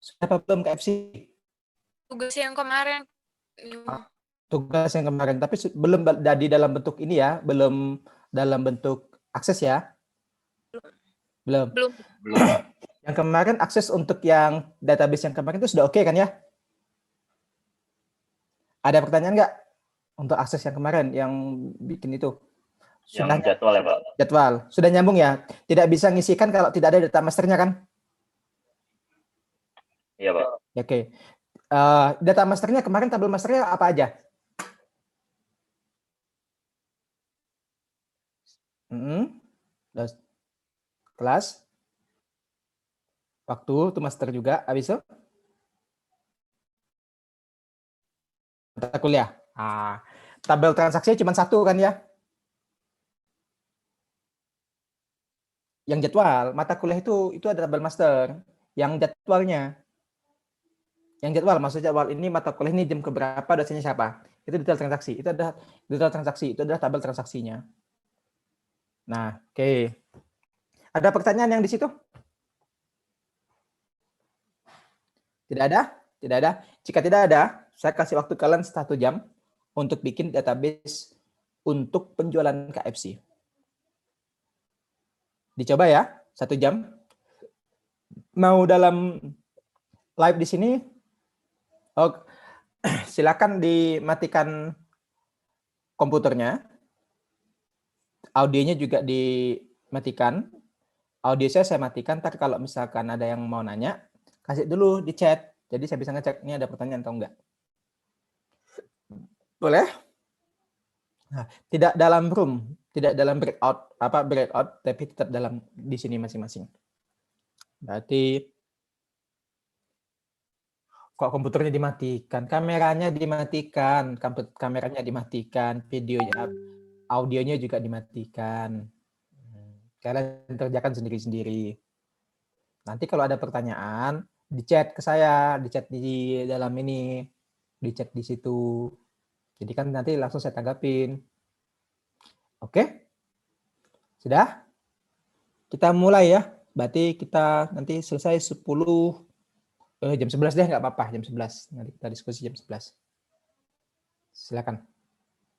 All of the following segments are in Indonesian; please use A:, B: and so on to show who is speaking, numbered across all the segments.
A: Sudah apa belum KFC?
B: Tugas yang kemarin.
A: Tugas yang kemarin, tapi belum jadi dalam bentuk ini ya, belum dalam bentuk akses ya? Belum.
B: Belum.
A: Yang kemarin akses untuk yang database yang kemarin itu sudah oke kan ya? Ada pertanyaan nggak untuk akses yang kemarin yang bikin itu? Sudah
C: Yang jadwal ya Pak?
A: Jadwal. Sudah nyambung ya? Tidak bisa ngisikan kalau tidak ada data masternya kan?
C: Iya Pak.
A: Oke. Data masternya kemarin, tabel masternya apa aja? Kelas, waktu itu master juga, habis itu mata kuliah. Tabel transaksinya cuma satu kan ya? Yang jadwal, mata kuliah itu ada tabel master. Yang jadwalnya, maksud jadwal ini mata kuliah ini jam keberapa, dosennya siapa? Itu detail transaksi. Itu adalah detail transaksi. Itu adalah tabel transaksinya. Nah, oke. Ada pertanyaan yang di situ? Tidak ada? Tidak ada. Jika tidak ada, saya kasih waktu kalian 1 jam untuk bikin database untuk penjualan KFC. Dicoba ya, 1 jam. Mau dalam live di sini? Oh, silakan dimatikan komputernya. Audionya juga dimatikan. Audio saya matikan, ntar kalau misalkan ada yang mau nanya, kasih dulu di chat. Jadi saya bisa ngecek ini ada pertanyaan atau enggak. Boleh? Nah, tidak dalam room, tidak dalam breakout, tapi tetap dalam di sini masing-masing. Berarti kok komputernya dimatikan, kameranya dimatikan, videonya, audionya juga dimatikan. Kalian kerjakan sendiri-sendiri. Nanti kalau ada pertanyaan, di chat ke saya, di chat di dalam ini, di chat di situ. Jadi kan nanti langsung saya tanggapin. Oke? Sudah? Kita mulai ya. Berarti kita nanti selesai jam 11 deh, nggak apa-apa, jam 11. Nanti kita diskusi jam 11. Silakan.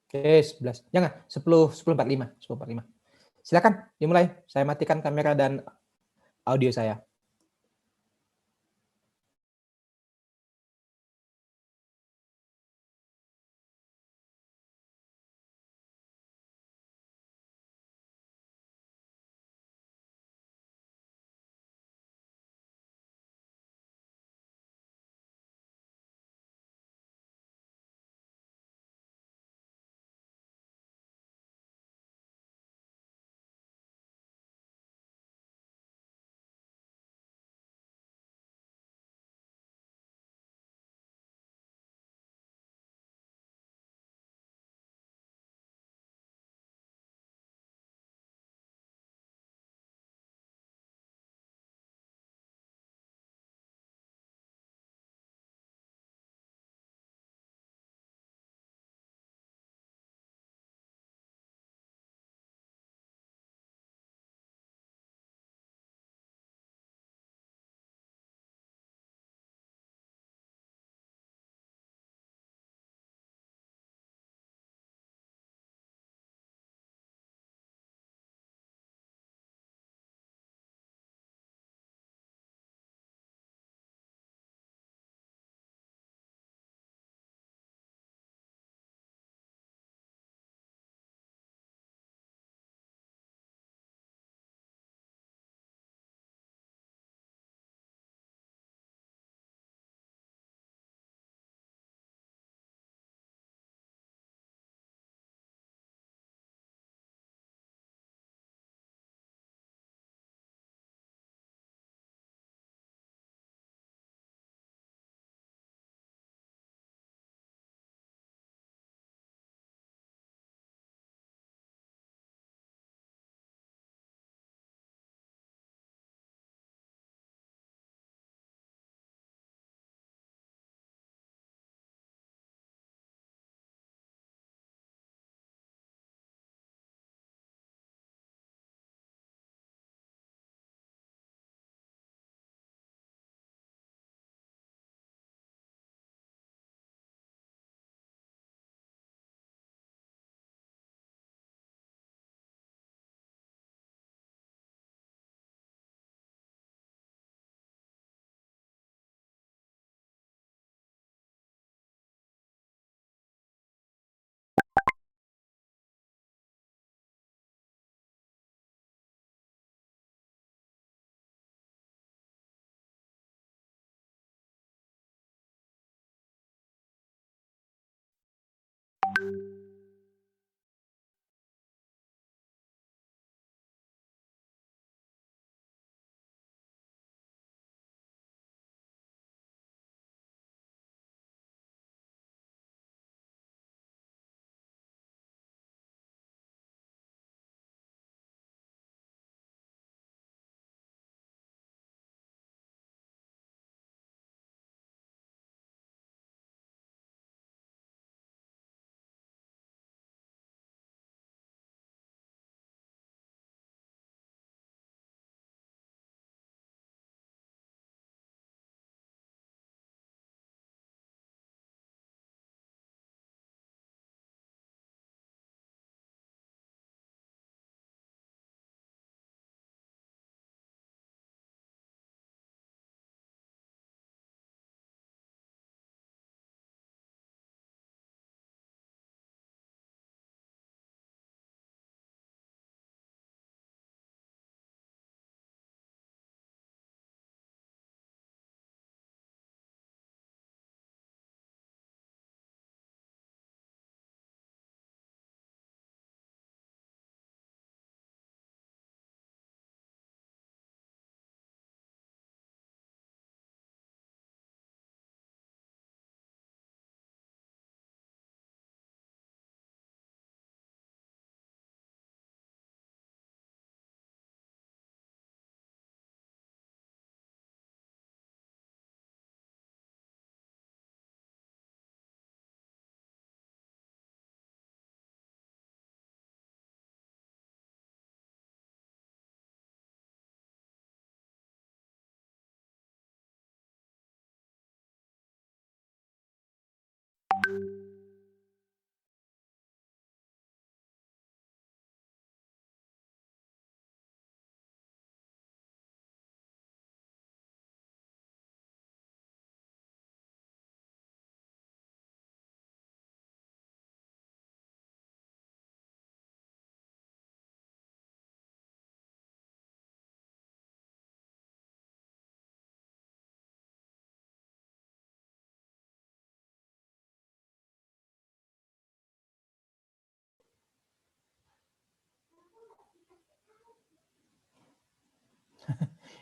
A: Oke, 11. Jangan, 10.45. Silakan, dimulai. Saya matikan kamera dan audio saya.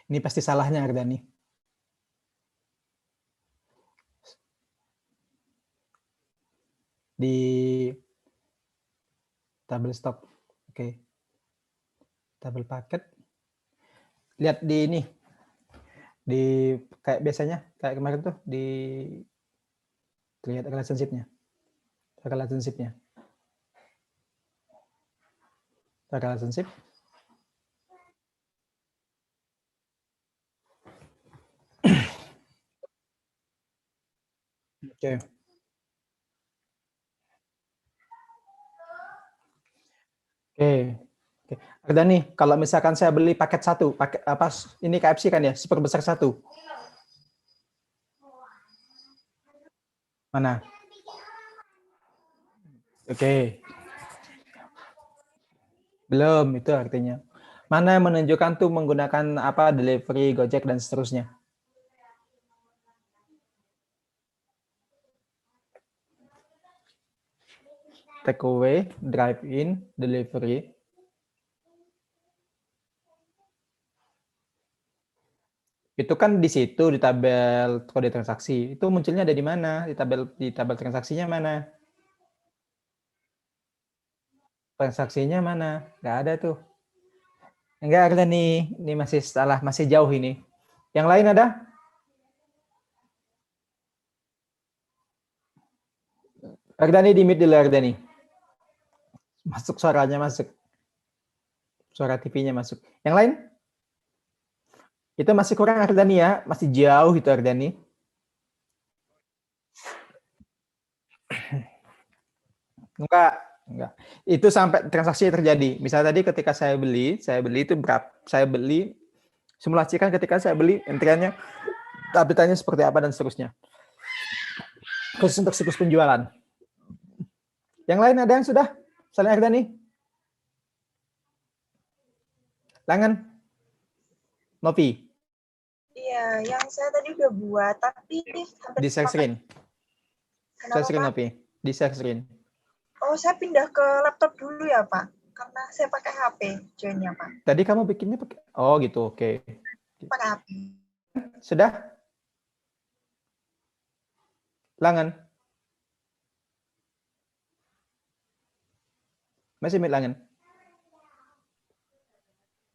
A: Ini pasti salahnya Ardani. Di tabel stok. Oke. Tabel paket. Lihat di ini. Di kayak biasanya, kayak kemarin tuh di lihat relationship-nya. Relationship-nya. Relationship. Oke. Oke. Oke. Ada nih, kalau misalkan saya beli paket 1, paket apa ini KFC kan ya, super besar 1. Mana? Oke. Belum, itu artinya. Mana yang menunjukkan tuh menggunakan apa delivery, Gojek dan seterusnya. Take away, drive in, delivery. Itu kan di situ di tabel kode transaksi. Itu munculnya ada di mana? Di tabel transaksinya mana? Transaksinya mana? Nggak ada tuh. Enggak ada nih. Ini masih salah, masih jauh ini. Yang lain ada? Ardani di mute dulu Ardani. Masuk suaranya masuk. Suara TV-nya masuk. Yang lain? Itu masih kurang Ardani ya, masih jauh itu Ardani. Enggak. Itu sampai transaksi terjadi. Misalnya tadi ketika saya beli itu berapa? Saya beli, simulasikan ketika saya beli, entriannya, update-nya seperti apa dan seterusnya. Khusus untuk siklus penjualan. Yang lain ada yang sudah? Selain Ardani? Langan? Novi?
C: Iya, yang saya tadi udah buat, tapi
A: Di share screen. Share screen Novi. Di share screen.
C: Oh, saya pindah ke laptop dulu ya, Pak. Karena saya pakai HP join-nya, Pak.
A: Tadi kamu bikinnya pakai, oh gitu, oke.
C: Pakai HP.
A: Sudah? Langan? Masih mute Langan?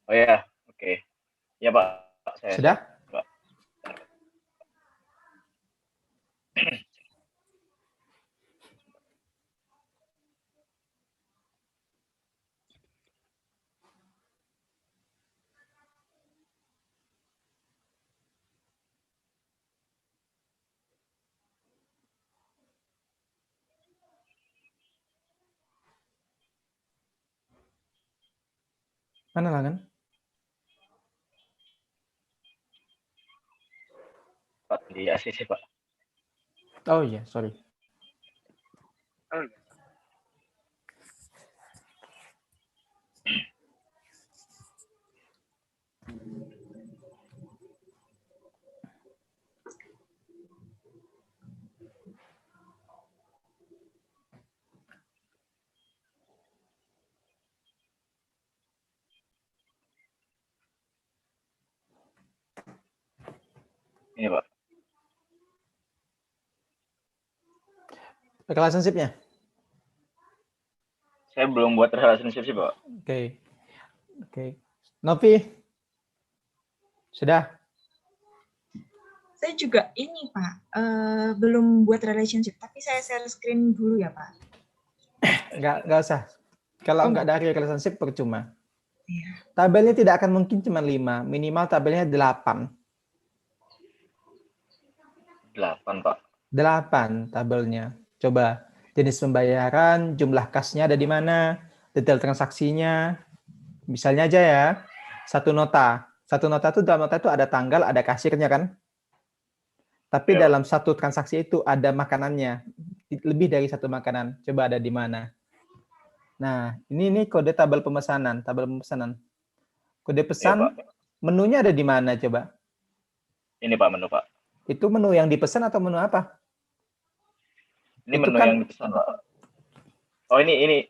D: Oh ya, oke. Ya Pak.
A: Sudah?
D: Pak.
A: Mana Langan?
D: Pak, di ACC Pak.
A: Oh iya, sorry.
D: Ini Pak.
A: Relationship-nya?
D: Saya belum buat relationship sih Pak.
A: Oke. Oke. Novi? Sudah?
C: Saya juga ini, Pak. Belum buat relationship, tapi saya share screen dulu ya, Pak.
A: Nggak usah. Kalau nggak dari relationship percuma.
C: Iya.
A: Tabelnya tidak akan mungkin cuma 5, minimal tabelnya 8.
D: 8 Pak.
A: 8 tabelnya. Coba jenis pembayaran, jumlah kasnya ada di mana, detail transaksinya. Misalnya aja ya, satu nota itu dalam nota itu ada tanggal, ada kasirnya kan. Tapi
D: Ya,
A: dalam satu transaksi itu ada makanannya, lebih dari satu makanan. Coba ada di mana? Nah, ini kode tabel pemesanan, Kode pesan,
D: ya, Pak.
A: menunya ada di mana coba?
D: Ini Pak menu Pak.
A: Itu menu yang dipesan atau menu apa?
D: Ini
A: Itu
D: menu
A: kan,
D: yang dipesan Pak. Oh ini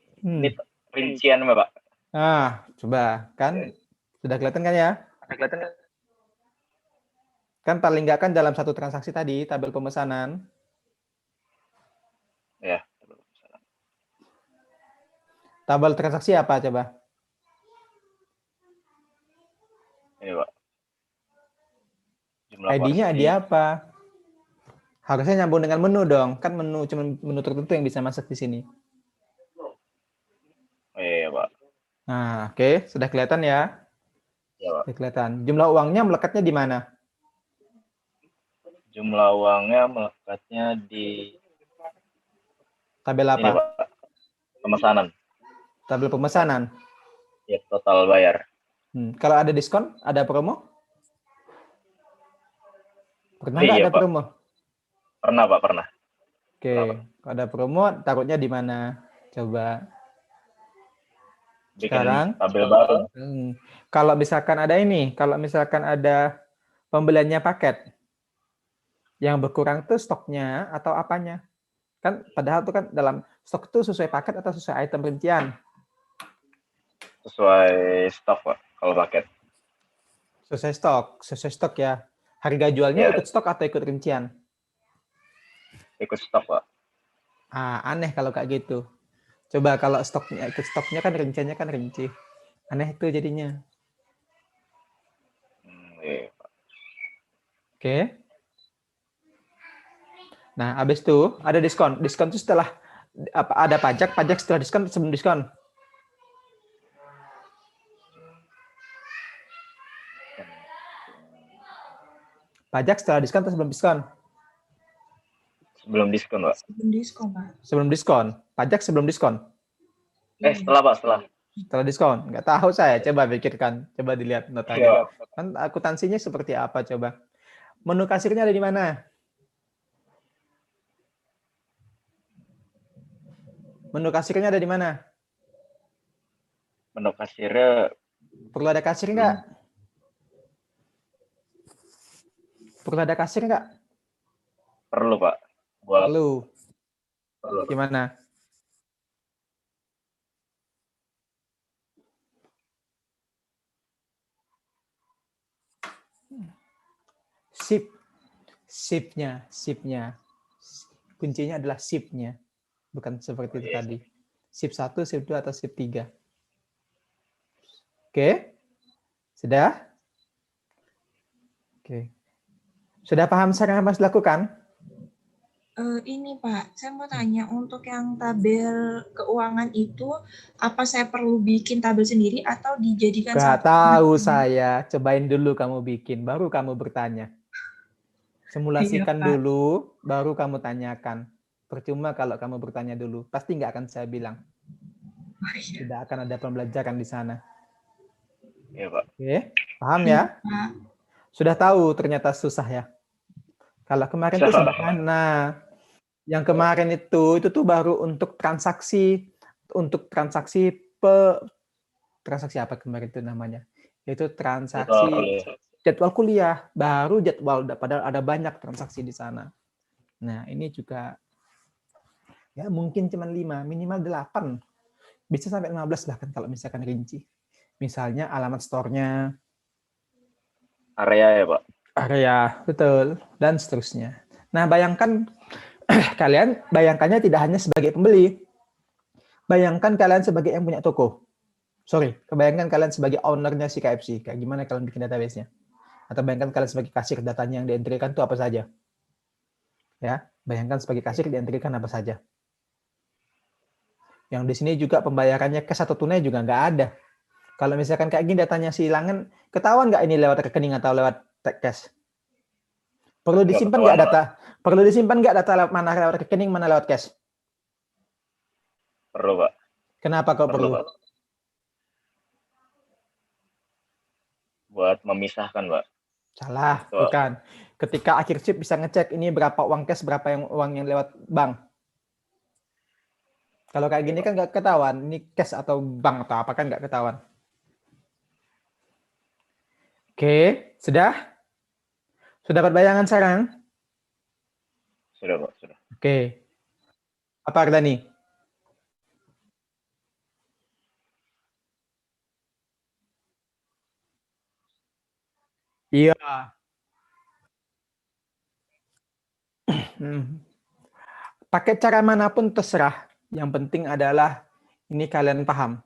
D: rincian Pak.
A: Nah, coba kan sudah kelihatan kan ya? Kan paling nggak kan dalam satu transaksi tadi, tabel pemesanan.
D: Ya.
A: Tabel transaksi apa coba?
D: Ini Pak. Jumlah
A: ID-nya ID
D: porsi.
A: apa? Harusnya nyambung dengan menu dong. Kan menu cuma menu tertentu yang bisa masuk di sini.
D: Oh iya Pak.
A: Nah, oke, sudah kelihatan ya?
D: Ya Pak.
A: Sudah kelihatan. Jumlah uangnya melekatnya di mana?
D: Jumlah uangnya melekatnya di
A: Tabel
D: ini
A: apa?
D: Pak. Pemesanan.
A: Tabel pemesanan.
D: Ya, total bayar.
A: Kalau ada diskon, ada promo? Pernah
D: Oh,
A: nggak
D: iya
A: ada
D: Pak.
A: promo?
D: Pernah Pak, pernah.
A: Oke, kalau ada promo, taruhnya di mana? Coba.
D: Bikin
A: Sekarang,
D: tabel baru.
A: kalau misalkan ada ini, kalau misalkan ada pembeliannya paket, yang berkurang tuh stoknya atau apanya? Kan padahal tuh kan dalam stok itu sesuai paket atau sesuai item rincian?
D: Sesuai stok Pak, kalau paket.
A: Sesuai stok ya. Harga jualnya
D: Ya,
A: ikut stok atau ikut rincian?
D: ikut stok Pak.
A: Aneh kalau kayak gitu. Coba kalau stoknya ikut stoknya kan rinciannya kan rinci. Aneh itu jadinya.
D: Iya, Pak.
A: Oke. Nah, habis itu ada diskon. Diskon itu setelah ada pajak, pajak setelah diskon, sebelum diskon. Pajak setelah diskon atau sebelum diskon?
D: Sebelum diskon Pak.
C: Sebelum diskon, Pak.
A: Sebelum diskon. Pajak sebelum diskon.
D: Setelah Pak, setelah.
A: Setelah diskon. Nggak tahu saya. Coba pikirkan. Coba dilihat
D: Iya.
A: notanya. Kan akuntansinya seperti apa coba? Menu kasirnya ada di mana? Menu kasirnya ada di mana?
D: Menu kasirnya
A: Perlu ada kasir nggak? Perlu ada kasir nggak?
D: perlu Pak. Buat
A: Perlu.
D: perlu.
A: Gimana? Sip. Sipnya. Kuncinya adalah sipnya. Bukan seperti itu tadi. Sip 1, sip 2, atau sip 3. Oke? Sudah? Oke. Sudah paham sekarang apa harus dilakukan?
C: Ini Pak, saya mau tanya untuk yang tabel keuangan itu, apa saya perlu bikin tabel sendiri atau dijadikan
A: Gak
C: satu?
A: tahu saya. Cobain dulu kamu bikin, baru kamu bertanya. Simulasikan
C: Iya, Pak.
A: dulu, baru kamu tanyakan. Percuma kalau kamu bertanya dulu. Pasti nggak akan saya bilang.
C: Oh, iya.
A: Tidak akan ada pembelajaran di sana.
D: Iya Pak.
A: Oke, paham ya?
C: Pak.
A: Sudah tahu ternyata susah ya. Kalau kemarin itu sederhana. Yang kemarin itu tuh baru untuk transaksi transaksi apa kemarin itu namanya? Itu transaksi jadwal kuliah, baru jadwal, padahal ada banyak transaksi di sana. Nah, ini juga ya mungkin cuma 5, minimal 8. Bisa sampai 15 bahkan kalau misalkan rinci. Misalnya alamat store-nya,
D: Area ya Pak.
A: area, betul, dan seterusnya. Nah, bayangkan bayangkannya tidak hanya sebagai pembeli. Bayangkan kalian sebagai yang punya toko. Kebayangkan kalian sebagai ownernya si KFC. Kayak gimana kalian bikin database-nya? Atau bayangkan kalian sebagai kasir, datanya yang dientrikan itu apa saja? Ya, bayangkan sebagai kasir dientrikan apa saja. Yang di sini juga pembayarannya cash atau tunai juga nggak ada. Kalau misalkan kayak gini datanya hilangan, ketahuan nggak ini lewat rekening atau lewat cash? Perlu disimpan nggak data? Perlu disimpan nggak data mana lewat rekening, mana lewat cash?
D: Perlu Pak.
A: Kenapa kok perlu?
D: Pak. Buat memisahkan Pak.
A: Salah, bukan. Ketika akhir shift bisa ngecek ini berapa uang cash, berapa yang uang yang lewat bank. Kalau kayak gini kan nggak ketahuan, ini cash atau bank atau apa kan nggak ketahuan. Oke, sudah? Sudah dapat bayangan sekarang?
D: Sudah Pak, sudah.
A: Oke. Apa artinya nih? Iya. Pakai cara manapun terserah. Yang penting adalah ini kalian paham.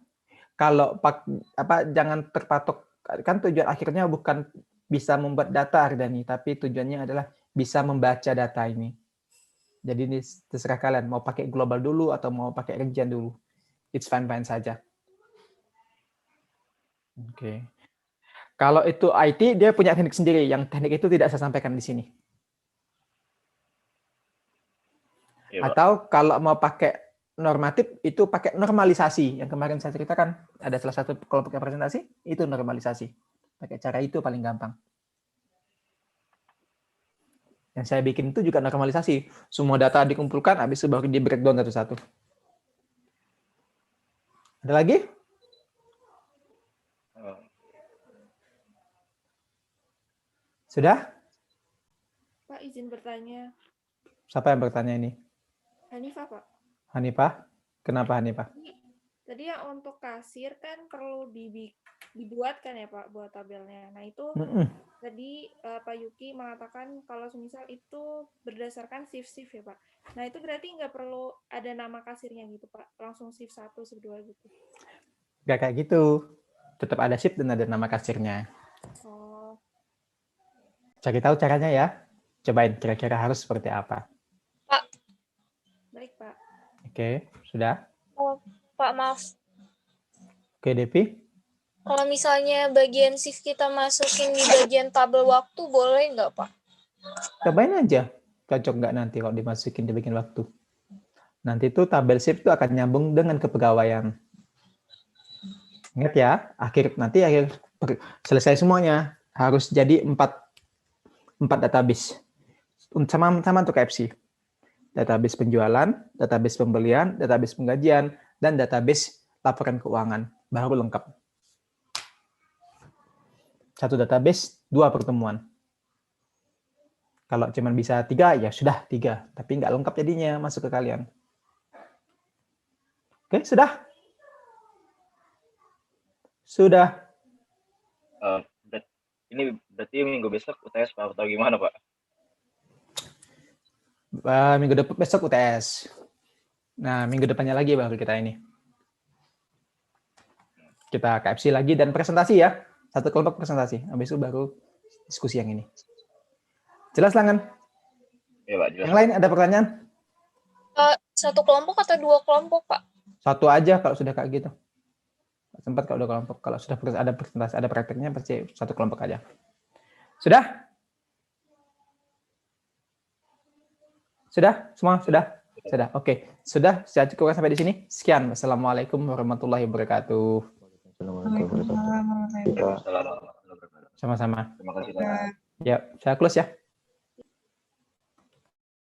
A: Kalau jangan terpatok, kan tujuan akhirnya bukan bisa membuat data Ardhani, tapi tujuannya adalah bisa membaca data ini. Jadi ini terserah kalian mau pakai global dulu atau mau pakai rincian dulu. It's fine-fine saja. Oke. Kalau itu IT, dia punya teknik sendiri. Yang teknik itu tidak saya sampaikan di sini.
D: Iya, Pak.
A: Atau kalau mau pakai normatif, itu pakai normalisasi. Yang kemarin saya ceritakan, ada salah satu kelompok representasi, itu normalisasi. Pakai cara itu paling gampang. Yang saya bikin itu juga normalisasi. Semua data dikumpulkan, habis itu baru di breakdown satu-satu. Ada lagi? Sudah?
E: Pak, izin bertanya.
A: Siapa yang bertanya ini?
E: Hanifah, Pak.
A: Hanifah? Kenapa Hanifah?
E: Tadi yang untuk kasir kan perlu dibuat kan ya Pak, buat tabelnya. Nah itu tadi Pak Yuki mengatakan kalau semisal itu berdasarkan shift ya Pak. Nah itu berarti nggak perlu ada nama kasirnya gitu Pak, langsung shift 1, shift 2 gitu.
A: Nggak kayak gitu. Tetap ada shift dan ada nama kasirnya.
E: Oh.
A: Cari tahu caranya ya. Cobain kira-kira harus seperti apa.
B: Pak.
E: Baik Pak.
A: Oke, sudah?
B: Oh, Pak, maaf.
A: Oke, Devi.
B: Kalau misalnya bagian shift kita masukin di bagian tabel waktu, boleh nggak, Pak?
A: Cobain aja. Cocok nggak nanti kalau dimasukin di bagian waktu. Nanti tuh tabel shift itu akan nyambung dengan kepegawaian. Ingat ya, akhir selesai semuanya harus jadi 4 database. Sama untuk KFC. Database penjualan, database pembelian, database penggajian, dan database laporan keuangan. Baru lengkap. 1 database, 2 pertemuan. Kalau cuma bisa 3, ya sudah 3. Tapi nggak lengkap jadinya masuk ke kalian. Oke, sudah? Sudah.
D: Ini berarti minggu besok UTS Pak, atau gimana Pak?
A: Besok UTS. Nah, minggu depannya lagi baru kita ini. Kita KFC lagi dan presentasi ya. 1 kelompok presentasi. Habis itu baru diskusi yang ini. Jelas Langan?
D: Iya Pak, jelas.
A: Yang lain ada pertanyaan?
B: 1 kelompok atau 2 kelompok, Pak?
A: 1 aja kalau sudah kayak gitu. Sempat kalau udah kelompok. Kalau sudah ada presentasi, ada prakteknya pasti 1 kelompok aja. Sudah? Sudah? Semua? Sudah? Sudah. Oke. Sudah? Saya cukupkan sampai di sini. Sekian. Wassalamualaikum warahmatullahi wabarakatuh.
C: Waalaikumsalam warahmatullahi wabarakatuh.
D: Assalamualaikum warahmatullahi wabarakatuh.
A: Sama-sama.
D: Terima kasih Pak.
A: Ya, saya close ya.